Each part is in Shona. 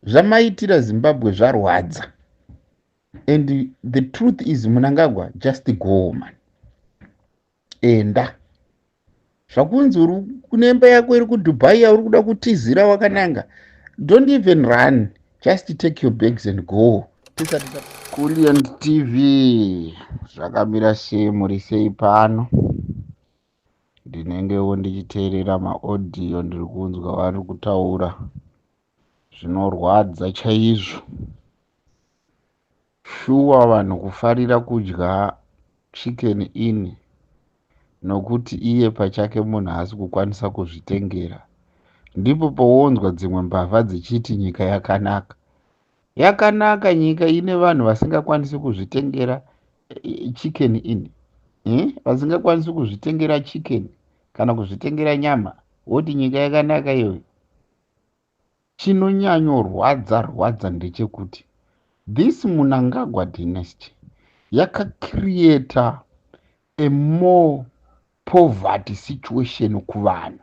zvamaitira Zimbabwe zvarwadza. And the truth is, Mnangagwa, just go, man. Enda zvakunzi uri kunemba yako iri kuDubai, uri kuda kutizira wakananga, don't even run, just take your bags and go. Kuliant TV zvakamira sei, muri sei pano? Ndinengewo ndichiteerera maaudio, ndiri kunzwa vari kutaura zvinorwadza chaizvo. Shuwa vanhu kufarira kudya chicken ini, nokuti iye pachake munhu haasi kukwanisa kuzvitengera. Ndipo pounzwa dzimwe mbavha dzichiti nyika yakanaka. Yakanaka nyika ine vanhu vasingakwanisi kuzvitengera chicken ini, vasingakwanisi kuzvitengera chicken kana kuzvitengera nyama, woti nyika yakanaka iyoyo. Chinonyanyorwadza ndechekuti this Mnangagwa dynasty yakacreata a more poverty situation kuvanhu,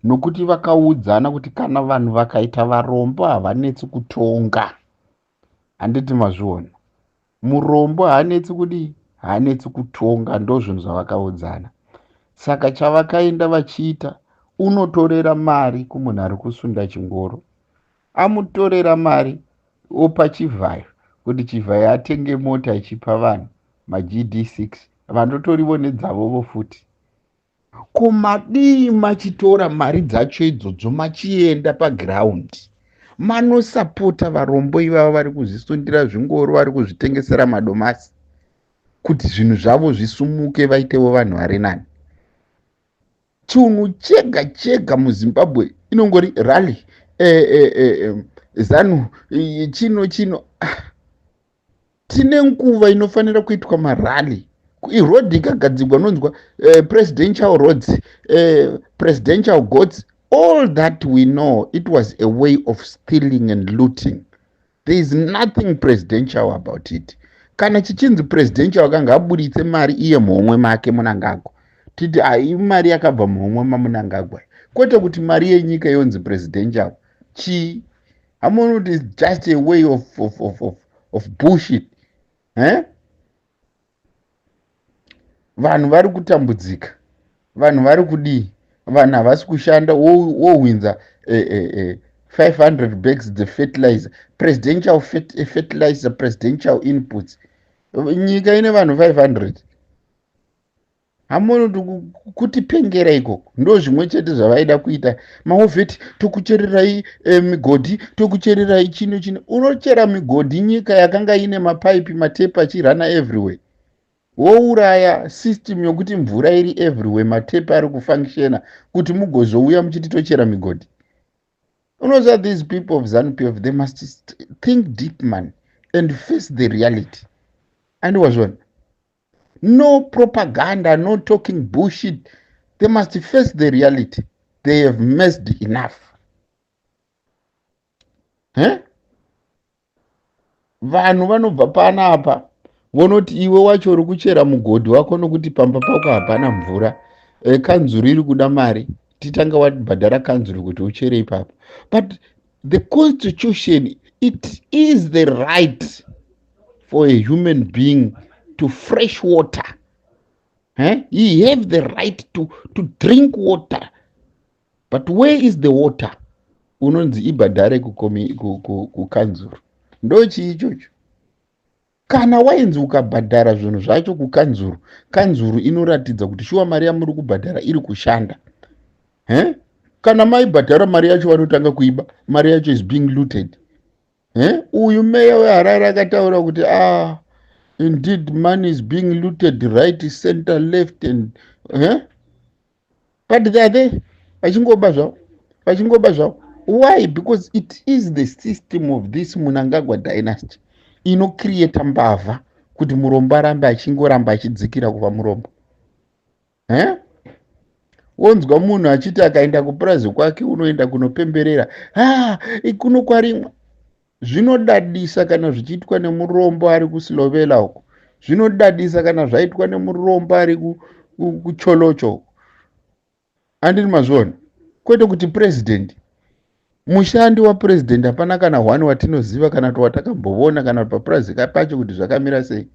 nokuti vakaudzana kuti kana vanhu vakaita varombo havanetsi kutonga. Handiti mazviona, murombo haanetsi kudi, haanetsi kutonga, ndo zvinhu zvavakaudzana. Saka chavakaenda vachiita, unotorera mari kumunhu ari kusunda chingoro, amutorera mari opa chivhayo kuti chivhayo atenge mota achipa vanhu maGD6, vandotorivo nedzavovo futi. Kumadii machitora mari dzacho idzodzo machienda paground manosapota varombo ivavo vari kuzvisundira zvingoro, vari kuzvitengesera madomasi, kuti zvinhu zvavo zvisumuke, vaitevo vanhu vari nani. Chinhu chega chega muZimbabwe inongori rally, zanu chino tine nguva inofanira kuitwa marally. Road ikagadzigwa nonzwa presidential roads, presidential goods, all that we know, it was a way of stealing and looting. There is nothing presidential about it. Kana chichinzi presidential akanga aburitse mari iye muhomwe make Mnangagwa, titi hai mari yakabva muhomwe maMnangagwa, kwete kuti mari yenyika yonzi presidential. Chi hamuoni kuti it's just a way of bullshit, vanhu vari kutambudzika, vanhu vari kudii, vanhu havasi kushanda, wowinza 500 bags the fertilizer, presidential fertilizer, presidential inputs. Nyika ine vanhu 500. Hamuoni kuti pengera ikoko ndo zvimwe chete zvavaida kuita. Maovheti tokuchererai migodhi, tokuchererai chino. Unochera migodhi nyika yakanga ine mapaipi matepa achirana everywhere. Wouraya system yokuti mvura iri everywhere, matepa ari kufunctiona, kuti mugozouya muchiti tochera migodhi. Unoziva these people of ZANU-PF, they must think deep, man, and face the reality. And wazvona, no propaganda, no talking bullshit. They must face the reality. They have messed enough. Vanhu vanobva panapa vonoti iwe wacho uri kuchera mugodhi wako nokuti pamba pako hapana mvura, kanzuru iri kuda mari, titanga wabhadhara kanzuru kuti uchere ipapo. But the constitution, it is the right for a human being to fresh water. He have the right to drink water. But where is the water? Unonzi ibhadhare kukanzuru. Ndochi ichocho. Kana wainzi ukabhadhara zvinhu zvacho kukanzuru, kanzuru inoratidza kuti shuwa mari yamuri kubhadhara iri kushanda. Kana maibhadhara mari yacho vanotanga kuiba, mari yacho is being looted. Uyu meya weHarare akataura kuti indeed money is being looted right, center, left, and but they are there vachingoba zvavo. Why? Because it is the system of this Mnangagwa dynasty inocreata mbavha kuti murombo arambe achingoramba achidzikira kuva murombo. Wonzwa munhu achiti akaenda kupurazi kwake unoenda kunopemberera, kuno kwarimwa. Zvinodadisa kana zvichiitwa nemurombo ari kuSlovela uko. Zvinodadisa kana zvaitwa nemurombo ari kuCholocho uko. Handini mazvona, kwete kuti president mushandi wapurezidendi hapana kana hwani watinoziva kana kuti watakamboona kana kuti papurazi pacho kuti zvakamira sei,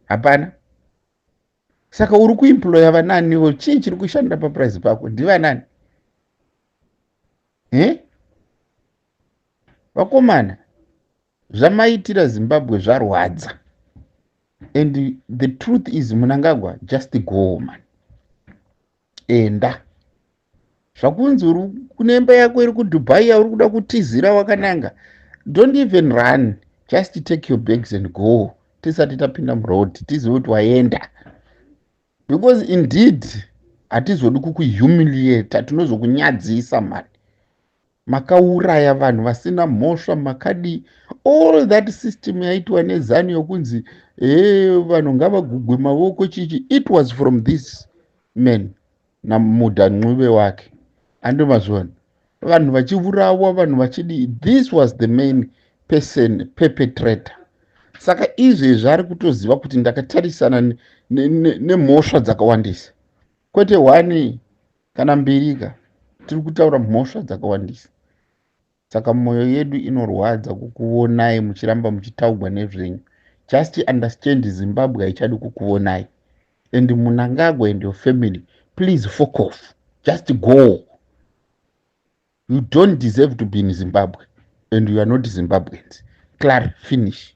hapana. Saka uri kuimploya vananiwo, chii chiri kushandira papurazi pako, ndivanani? Vakomana, zvamaitira Zimbabwe zvarwadza. And the truth is, Mnangagwa, just go, man. Enda. Zvakunzi uri kunemba yako iri kuDubai, uri kuda kutizira wakananga. Don't even run. Just take your bags and go. Tisati tapinda muroad, tizive kuti waenda. Because indeed, hatizodi kukuhumiliate, tinozokunyadzisa, man. Makauraya vanhu vasina mhosva, makadi all that system yaitwa nezano yokunzi vanhu ngavagugwe mavoko chichi, it was from this man namudha Ncube wake. Andomazvona vanhu vachiurawa, vanhu vachidi, this was the main person perpetrator. Saka izvezvi ari kutoziva kuti ndakatarisana nemhosva dzakawandisa, kwete 1 kana 2, tiri kutaura mhosva dzakawandisa. Saka mwoyo yedu inorwadza kukuonai muchiramba muchitaugwa nezvenyu. Just understand, Zimbabwe haichadi kukuonai. And Mnangagwa and your family, please fuck off. Just go. You don't deserve to be in Zimbabwe. And you are not Zimbabweans. Clar, finish.